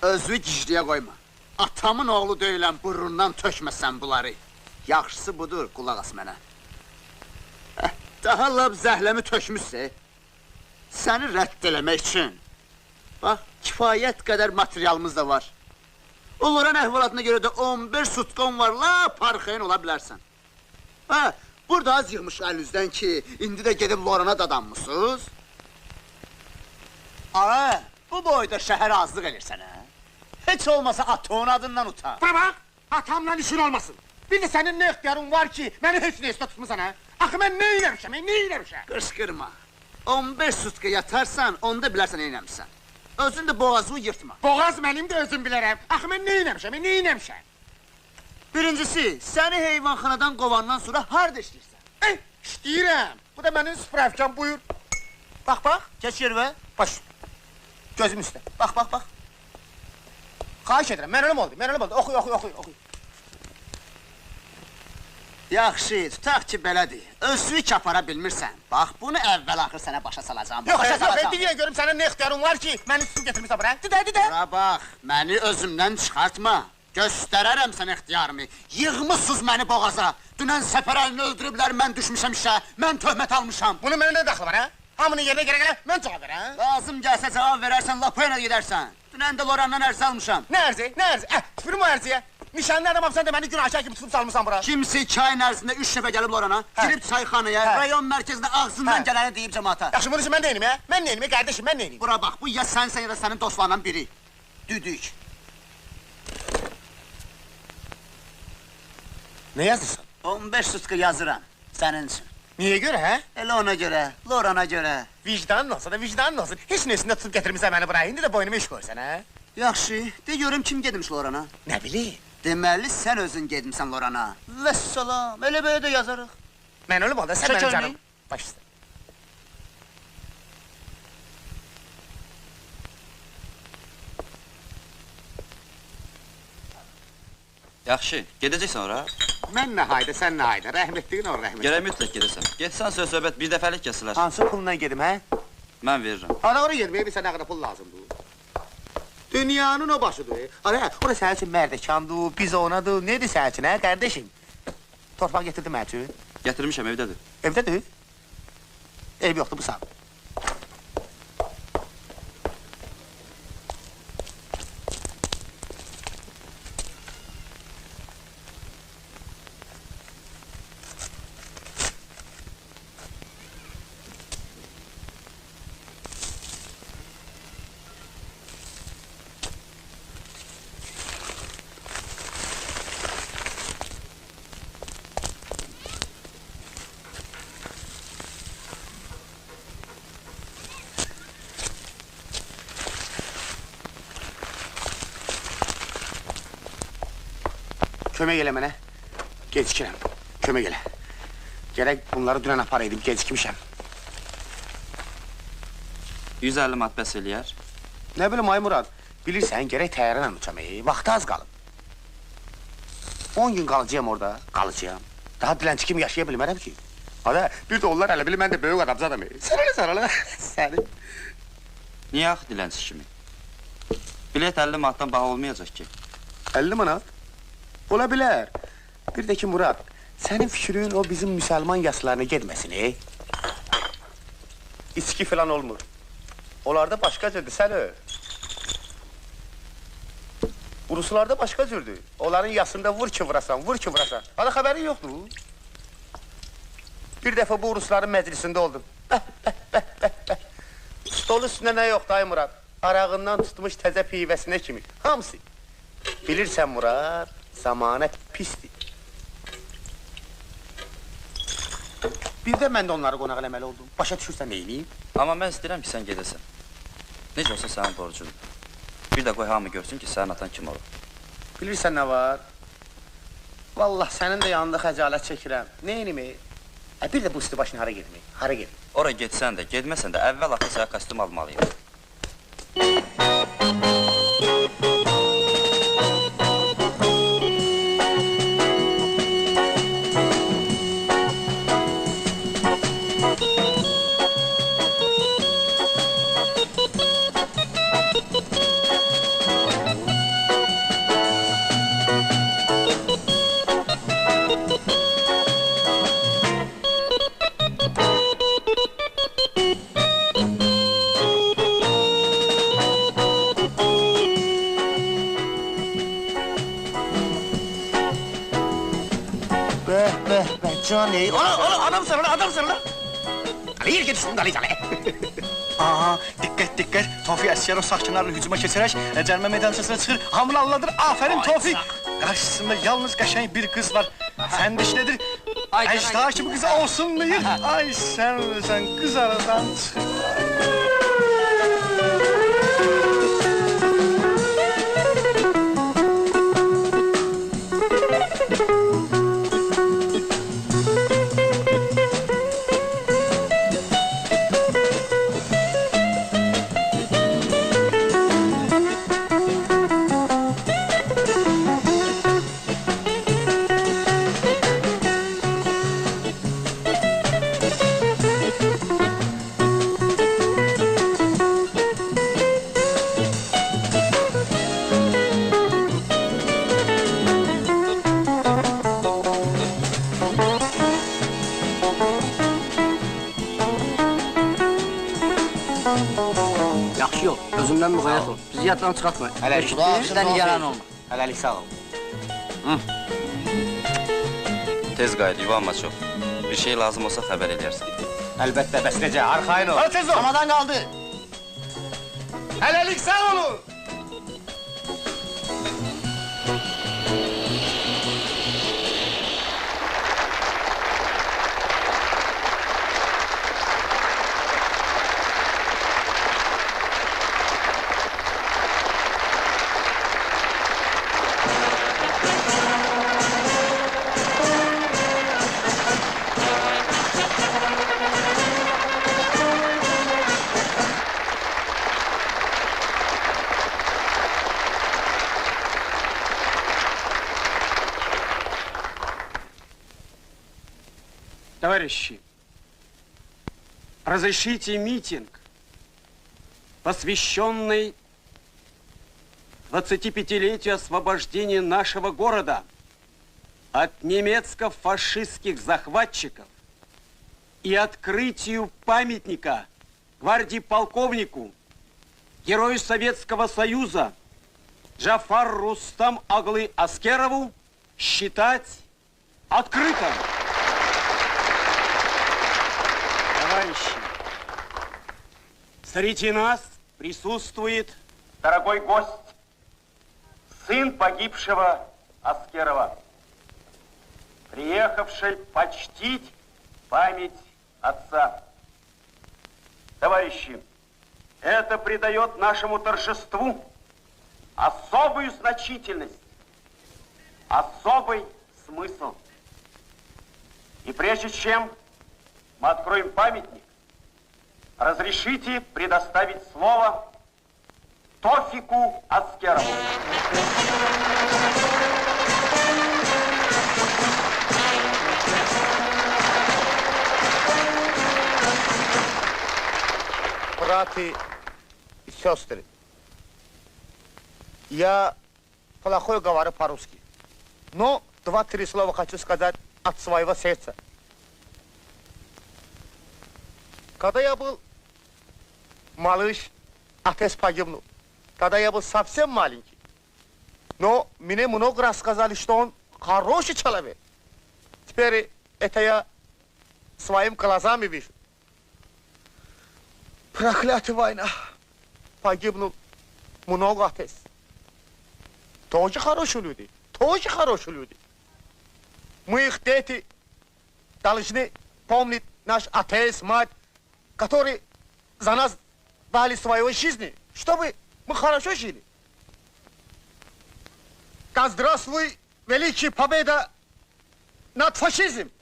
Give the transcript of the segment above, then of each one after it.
Özünü gicliyə qoyma. Atamın oğlu deyilən burnundan tökməsən bunları. Yaxşısı budur, qulaq as mənə. Daha lab zəhləmi tökmüşsə, səni rədd eləmək üçün. Bax, kifayət qədər materialımız da var. Onların əhvalatına görə də 11 sutqon var, la parxayın ola bilərsən. Burada az yığmış əlinizdən ki, indi də gedib Lorana dadanmışsınız. Bu boyda şəhər azlıq edirsən, hə? Heç olmasa atoğun adından utan. Bax, atamla işin olmasın. Bir də sənin nə ixtiyarın var ki, məni heç neyəsə tutmusan, hə? Axı, mən nə eləmişəm? Qışqırma. 15 sutka yatarsan, onda bilərsən nə eləmişsən. Özün də boğazını yırtma. Boğaz mənim də özüm bilərəm. Axı, mən nə eləmişəm? Birincisi, səni heyvanxanadan qovandan sonra harada işləyirsən? İşləyirəm. Bu da mənim spravkam, buyur. Bax, keç yervə. Baş, gözüm üstə. Bax. Xahiş edirəm, mən ölüm oldu. Oxuy. Yaxşı, tutaq ki, belədir. Özlük apara bilmirsən. Bax, bunu əvvəl-axır sənə başa salacam. Yox, deyə görüm sənin nə ixtiyarın var ki, məni tutub getirmişsən bura. Didə. Bura bax, məni özümdən çıxartma. Göstərərəm sənə ixtiyarımı. Yığmışsınız məni boğaza. Dünən səfərəlini öldürüblər, mən düşmüşəm işə. Mən töhmət almışam. Bunu mənə nə daxlı var, hə? Hamının yerinə gələ, mən cavab verəm. Lazım gəlsə cavab verərsən, Lapoyana gedərsən. Dünən də Lorandan ərzi almışam. Nə ərzi? Tüpürüm o ərziyə. Nişanlı adamam, sən də məni günahkar kimi tutub salmışsan bura. Kimsə 2 ayın ərzində 3 nəfər gəlib Lorana, girib çayxanaya, rayon mərkəzinə ağzından gələni deyib cəmaata. Yaxşı, bunun üçün mən neynim, hə? Mən neynim, qardeşim, mən neynim? Bura bax, bu ya sənsən ya da sənin dostlarından biri. Düdük. Nə yazırsan? 15 sutka yazıram, sənin üçün. Niyə görə, hə? Elə ona görə, Lorana görə. Vicdanın olsun. Heç nesində tutub gətirmişsən məni bura, indi də boynumu iş qoysan, hə? Yaxşı, de görüm kim gedmiş Lorana? Nə bilim? Deməli, sən özün gedmişsən Lorana. Vəssalam, elə belə də yazarıq. Mən ölüm oldu, sən mənim canım. Baş üstə. Yaxşı, gedəcəksən ora? Mən nə hayda, sən nə hayda, rəhmətliyin ol rəhmətliyin. Gərək mütləq gedəsən. Getsən söz-söhbət bir dəfəlik kəsilər. Hansı pulla gedim, hə? Mən verirəm. Ana, oraya gedməyə bir sənə qədər pul lazımdır. Dünyanın o başıdır. Ana, ora sənin üçün mərdəkandır, biz onadır, nedir sənin üçün, hə, qardeşim? Torpaq getirdi mənim üçün. Gətirmişəm, evdədir. Evdədir? Ev yoxdur, bu saat. Kömək elə mənə. Gecikirəm. Kömək elə. Gərək bunları dünən aparaydım, gecikmişəm. 150 mat bəs eləyər. Nə bilim, ay Murad, bilirsən, gərək təyyarə ilə uçam, vaxtı az qalıb. 10 gün qalacağım orada, qalacağım. Daha dilənçi kimi yaşaya bilmərəm ki. Ada, bir də onlar hələ bilir, mən də böyük adamız adam. Sarala, səni. Niyə axı dilənçi kimi? Bilet 50 manatdan baha olmayacaq ki. 50 manat? Ola bilər. Bir də ki, Murad, sənin fikrin o bizim müsəlman yaslarına gedməsin, İçki filan olmur. Onlarda başqa cürdür, sən Uruslarda başqa cürdür. Onların yasında vur ki vurasan. Hala xəbərin yoxdur. Bir dəfə bu Urusların məclisində oldum. Stol üstündə nə yoxdur, ay Murad? Arağından tutmuş təzə pivəsinə kimi. Hamısı. Bilirsən, Murad, zamanə pisdir. Bir də mən də onları qonaq eləməli oldum. Başa düşürsən neyini? Amma mən istəyirəm ki, sən gedəsən. Necə olsa sənin borcundur. Bir də qoy hamı görsün ki, sənin atan kim olur. Bilirsən nə var? Vallah, sənin də yanında xəcalət çəkirəm. Neyini? Bir də bu üstü başını hara gedmək? Hara gedmək? Ora getsən də, gedməsən də, əvvəl axı sənə kostyum almalıyım. Johnny. Adam sana. Ali yer gitsin Ali canı. Aha, dikkat. Tofi Əsgərov sakinlarla hücuma keçərək cərimə meydançasına çıxır. Hamını alladır. Aferin Tofi. Karşısında yalnız qəşəng bir kız var. Sən dişlədir. Əcda kimi kızı olsunlayır. Ay sen kız aradan çıx. Yaxşı yol, özümdən müğayyət ol. Bizi yaddan çıxartma. Bizdən yaran olma. Hələlik sağ ol. Tez qayıt, yuvanma çox. Bir şey lazım olsa xəbər edərsən. Əlbəttə, bəs necə? Arxayın ol. Hadi tez ol. Ramadan qaldı. Hələlik sağ olun. Товарищи, разрешите митинг, посвященный 25-летию освобождения нашего города от немецко-фашистских захватчиков и открытию памятника гвардии-полковнику, герою Советского Союза Джафар Рустам Аглы Аскерову считать открытым. Товарищи, среди нас присутствует Дорогой гость, сын погибшего Аскерова, приехавший почтить память отца. Товарищи, это придает нашему торжеству особую значительность, особый смысл. И прежде чем мы откроем памятник, разрешите предоставить слово Тофику Аскерову. Братья и сестры, я плохой говорю по-русски, но 2-3 слова хочу сказать от своего сердца. Когда я был малыш, отец погибнул. Когда я был совсем маленький. Но мне много раз сказали, что он хороший человек. Теперь это я своими глазами вижу. Проклятая война. Погибнул много отец. Тоже хорошие люди. Тоже хорошие люди. Мы их дети должны помнить наш отец, мать, которые за нас дали свою жизнь, чтобы мы хорошо жили. Да здравствуй, великая победа над фашизмом!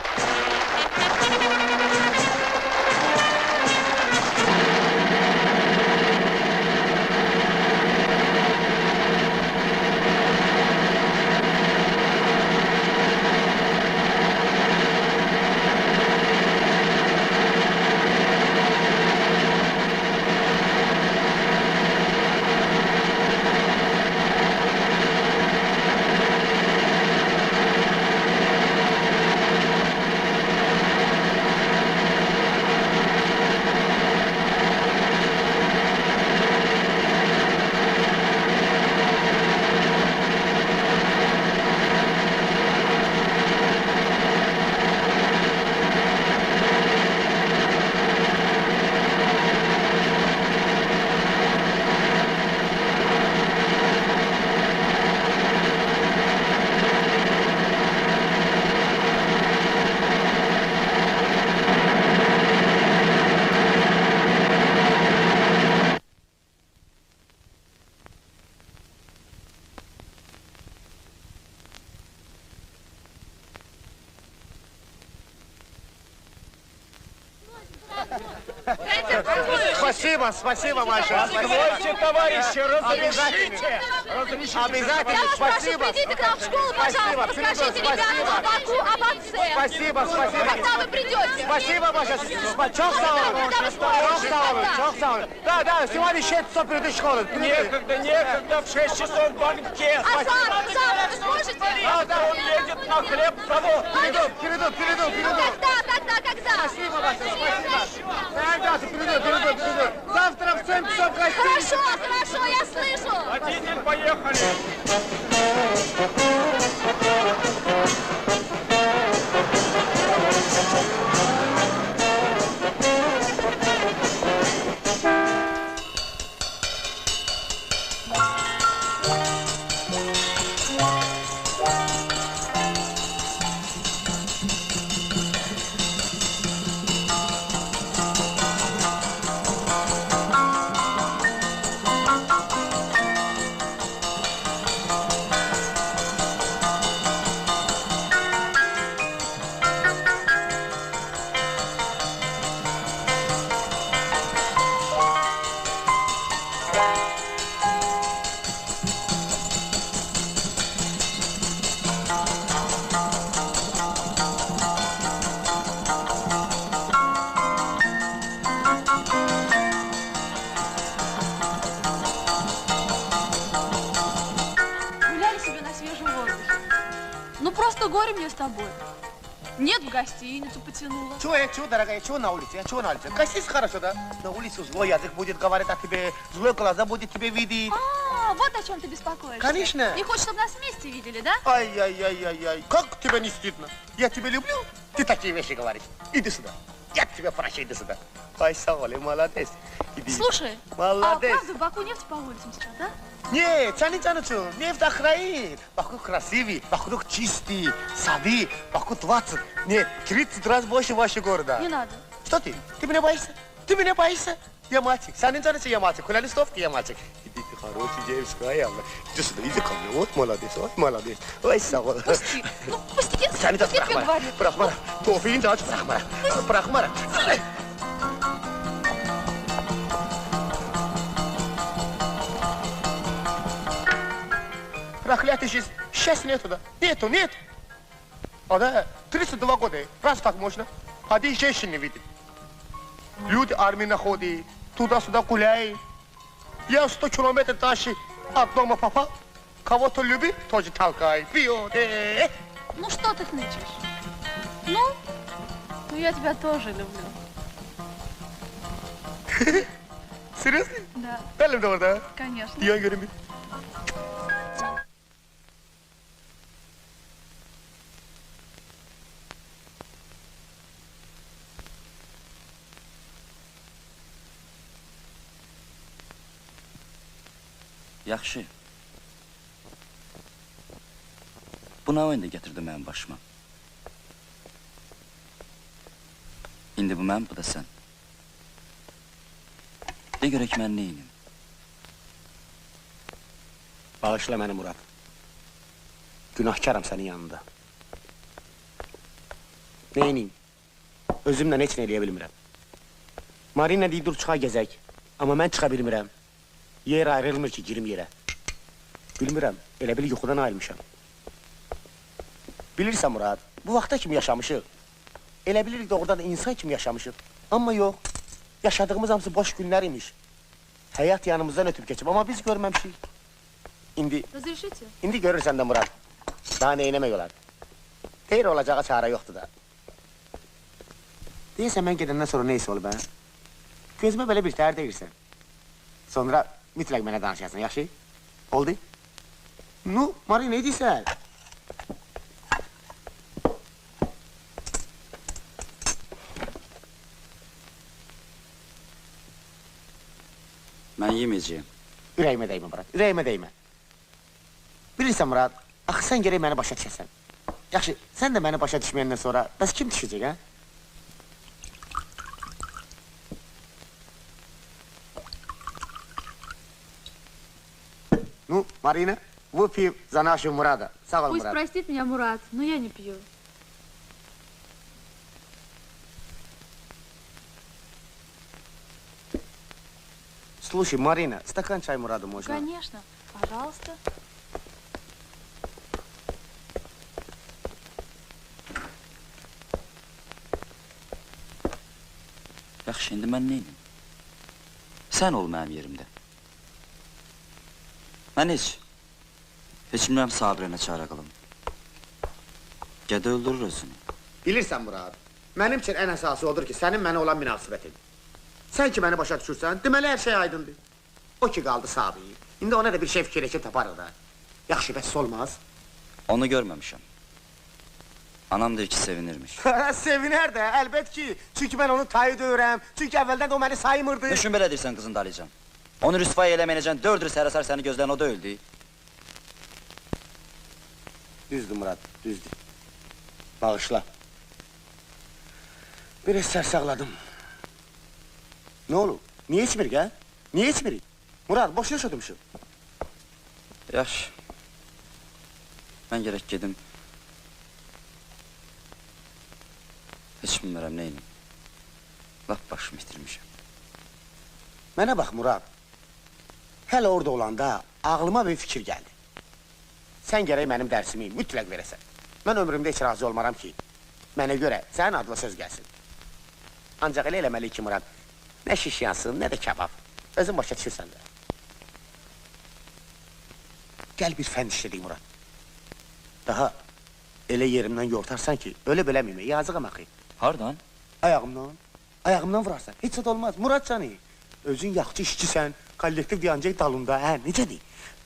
Спасибо, спасибо, Маша. Позвольте, товарищи, разрешите. Обязательно, Я вас прошу, спасибо. придите к нам в школу, пожалуйста, расскажите ребятам о Баку, об отце. Спасибо, спасибо. Когда вы придете? Спасибо, Маша. Çok sağ olun. Çok sağ olun, çok sağ olun. Да, сегодня 6 часов придут в школу. Некогда, в 6 часов банкет. А сам вы сможете? Он едет на хлеб-завод. Придут. Когда? Спасибо, Маша, спасибо. Да, придут. Завтра в 7 часов гостиница. Хорошо, я слышу. Водитель, поехали. Гуляли себе на свежем воздухе. Ну просто горе мне с тобой. Нет, в гостиницу потянула. Чего, дорогая, чего на улице? Гостиница хорошо, да? На улице злой язык будет говорить о тебе, злой глаза будет тебе видеть. А, вот о чем ты беспокоишься. Конечно. Не хочешь, чтобы нас вместе видели, да? Ай, как тебе не стыдно? Я тебя люблю, ты такие вещи говоришь. Иди сюда, я тебя прошу, иди сюда. Ай, Саволи, молодец. Иди. Слушай, Молодец. а правда в Баку нефть по улицам сейчас, да? Нет, Чанычу, нефть охраняет. Баку красивый, Баку чистый, сады, Баку 20, нет, 30 раз больше вашего города. Не надо. Что ты? Ты меня боишься? Я мальчик, Чанычу, я мальчик, хуля листовки, я мальчик. Иди, ты хороший девушка, ай, Алла. Иди сюда, иди ко мне, вот молодец. Ой, Саволи. Пусти. Ну, пусти, Чанычу, пусти, тебе говорю. Брахмара, тофиин дач, Брахмара. Проклятый жизнь, счастья нету, да? Нет. А да, 32 года, раз так можно, один женщин не видит. Люди армии находят, туда-сюда гуляют. Я 100 километров дальше от дома попал, кого-то любит, тоже толкает, пьет. Ну что ты хнычешь? Ну я тебя тоже люблю. Серьезно? Да, Benim de orada. конечно. Yan görünmüyor. Yaxşı. Bu nə oyunda gətirdi mənim başıma? İndi bu mən, bu da sən. De görək mən neyim? Bağışla məni Murad. Günahkaram sənin yanında. Neyniyim? Özümlə heç nə eləyə bilmirəm. Marina deyir dur çıxa gəzək. Amma mən çıxa bilmirəm. Yer ayrılmır ki girim yerə. Bilmirəm, elə bil yuxudan ayrılmışam. Bilirsən Murad, bu vaxta kimi yaşamışıq. Elə bilirik doğrudan da insan kimi yaşamışıq. Amma yox, yaşadığımız hamısı boş günlər imiş. Həyat yanımızdan ötüb keçib, amma biz görməmişik. Разрешите? İndi görürsən də Murad, daha neynəmək olar? Deyir olacağa çare yoxdur da. Deyirsən mən gedəndən sonra neysə olub, hə? Gözümə belə bir təhər deyirsən. Sonra mütləq mənə danışarsın, yaxşı? Oldu? Nu, Mari, ne deyirsən? Mən yeməyəcəyim. Ürəyimə dəymə, Murad, ürəyimə dəymə. Bilirsən, Murad, axı sən gərək məni başa düşəsən. Yaxşı, sən də məni başa düşməyəndən sonra, bəs kim düşəcək, hə? Ну, Марина, выпьем за нашего Мурада. Сава, Пусть Мурад. простит меня Мурат, но я не пью. Слушай, Марина, стакан чай Мураду можно? Конечно, пожалуйста. Yaxşı, indi mən neyim? Sən ol mənim yerimdə. Mən heç bilmirəm Sabirə nə çarə qılım. Gədə öldürür özünü. Bilirsən Murad, mənim üçün ən əsası odur ki, sənin mənə olan münasibətin. Sən ki məni başa düşürsən, deməli hər şey aydındır. O ki qaldı Sabir, indi ona da bir şey fikirləşib taparıq da. Yaxşı, bəs olmaz. Onu görməmişəm. Anam deyir ki, sevinirmiş. Sevinər də, əlbət ki. Çünki mən onu tayı döyürəm, çünki əvvəldən də o məni saymırdı. Düşün belə deyirsən qızın dalıcan. Onu rüsvay eləməyəcən 4 il sərəsər səni gözləyən o da öldü. Düzdür Murad, düzdür. Bağışla. Biraz sərsaqladım. Ne olur? Niye içmirik ha? Niye içmirik? Murad, boş yaşadımışım. Yaxşı. Mən gərək gedim. Heç bilmirəm neyini. Lap başımı itirmişəm. Mənə bax Murad. Hələ orada olanda ağlıma bir fikir gəldi. Sən gərək mənim dərsimi mütləq verəsən. Mən ömrümdə heç razı olmaram ki, mənə görə sənin adla söz gəlsin. Ancaq elə eləməli ki Murad, nə şiş yansın, nə də kebab. Özün başa düşürsən də. Gəl bir fənd işlədik Murad. Daha elə yerimdən yortarsan ki, öyle beləmiyim, yazıqam axı. Hardan? Ayağımdan. Ayağımdan vurarsan, heç zat olmaz. Murad canı. Özün yaxçı işçisən, kollektiv diyancaq dalında, hə, necədir?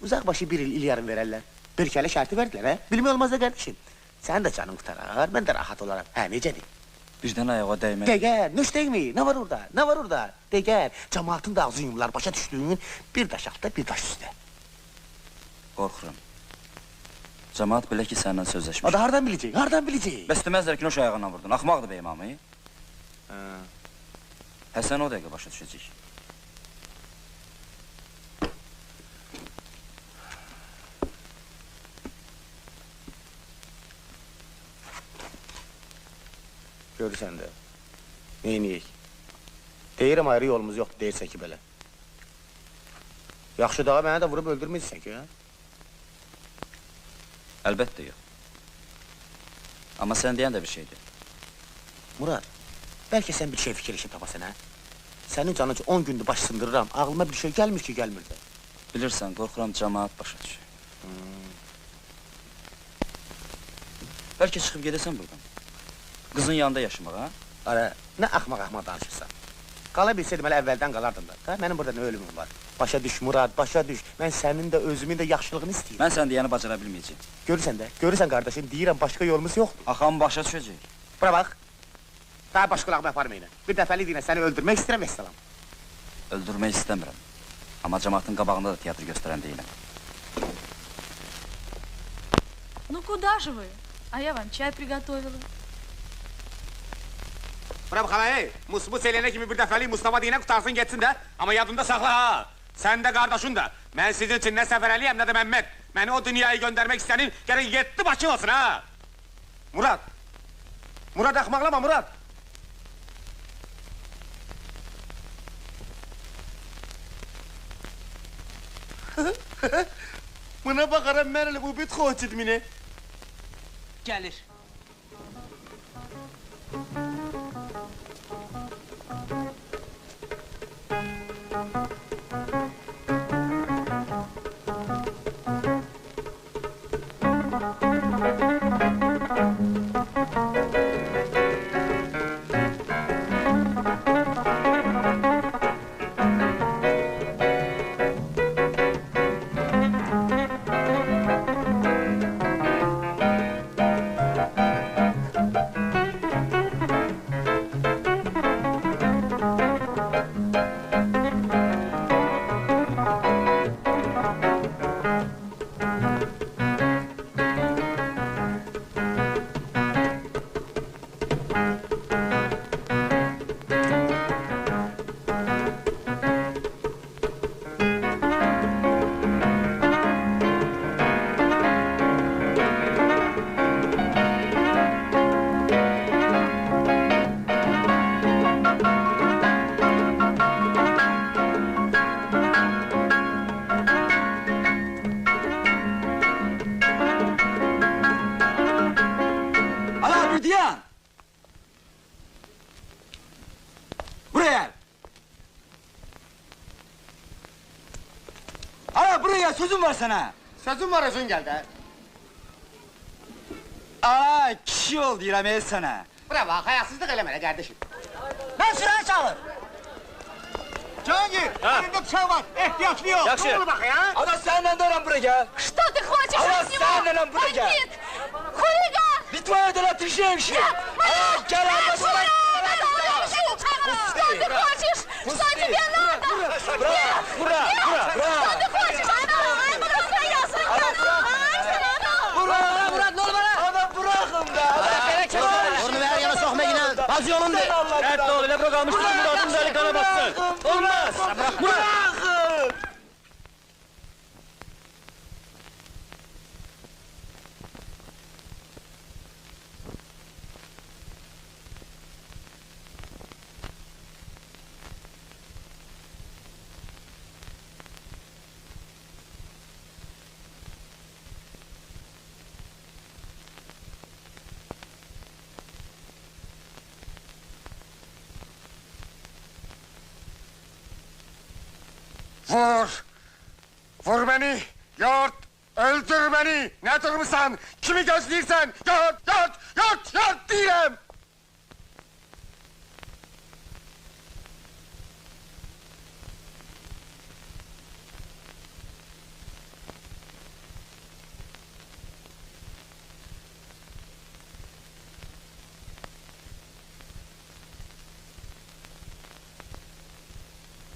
Uzaq başı bir il yarım verərlər. Bir kələ şərti verdilər, hə? Bilmək olmaz da qardeşim. Sən də canın qutarar, mən də rahat olaram. Hə, necədir? Birdən ayağa dəymək. Dəgər, nöş deymi? Nə var orada? Nə var orada? Dəgər, cəmaatın da ağzı yumurlar, başa düşdüyün bir daş altda, bir daş üstə. Qorxuram. Cəmaat bilə ki, səndən sözləşmiş. O da hardan biləcək, hardan biləcək? Bəs deməzlər ki, noş ayağına vurdun. Axmaqdır bey imamı. Həsən o dəqiqə başa düşəcək. Görürsən də, neyniyik? Deyirəm ayrı yolumuz yoxdur, deyirsən ki belə. Yaxşı daha mənə də vurub öldürməyirsən ki, hə? Əlbəttə yox. Amma sən deyən də bir şeydir. Murad, bəlkə sən bir şey fikirləşib tapasan, hə? Sənin canıcı 10 gündür baş sındırıram, ağlıma bir şey gəlmir ki, gəlmir də. Bilirsən, qorxuram cəmaat başa düşür. Bəlkə çıxıb gedəsən buradan. Qızın yanında yaşamaq, ha? Ara, nə axmaq-axmaq danışırsan. Qala bilsəydim, hələ əvvəldən qalardım da. Ha? Mənim burada nə ölümüm var? Başa düş Murad, başa düş. Mən sənin də özümün də yaxşılığını istəyirəm. Mən sən deyəni bacara bilməyəcəm. Görürsən qardaşım, deyirəm, başqa yolumuz yoxdur. Axam başa düşəcək. Bura bax. Daha baş qulağımı aparmayın. Bir dəfəli deyinə səni öldürmək istəyirəm, əssalam. Öldürmək istəmirəm. Amma cəmaatın qabağında da teatr göstərən deyiləm. Ну куда же вы? А я вам чай приготовила. Bura bax, ey, mus eləyənə kimi bir dəfəli Mustafa deyinə qutarsın getsin də. Amma yadında saxla ha. Sən də qardaşın da. Mən sizin üçün nə Səfərəliyəm, nə də Məmməd. Məni o dünyayı göndərmək istənin, gərək 7 başın olsun ha. Murad. Murad, axmaqlama Murad. Buna baxaram mən elə bu bit xoçidmini. Gəlir. dayan. Buraya. Ana buraya sözüm var sana. Sözüm var özün gel de. Aa kişi ol diyelim sana. Bura bak hayasızlık elemene kardeşim. Ben silahı çalır. Cihangir, elinde bıçağı var. Ehtiyatlı yok. Yaxşı. Ne olur bak ya? Ana sen de lan buraya gel. Что ты хочешь Она от него? сцена будет. Бандит! Хулиган! Битва это ты женщина. Гel Что ты хочешь? Что тебе надо? Bura. Что ты хочешь? Ай, Murat ne olur bana? Ana bırakın da. Onu ver yana sokma yine. Baz yolunda. Evet doğru. Ne bırakalmış? Murat'ın da kana bassın. Olmaz. Bırakın. Vur! Vur beni! Yort! Öldür beni! Ne durmuşsan? Kimi gözleyirsen? Yort! Yort! Yort! Yort diyem!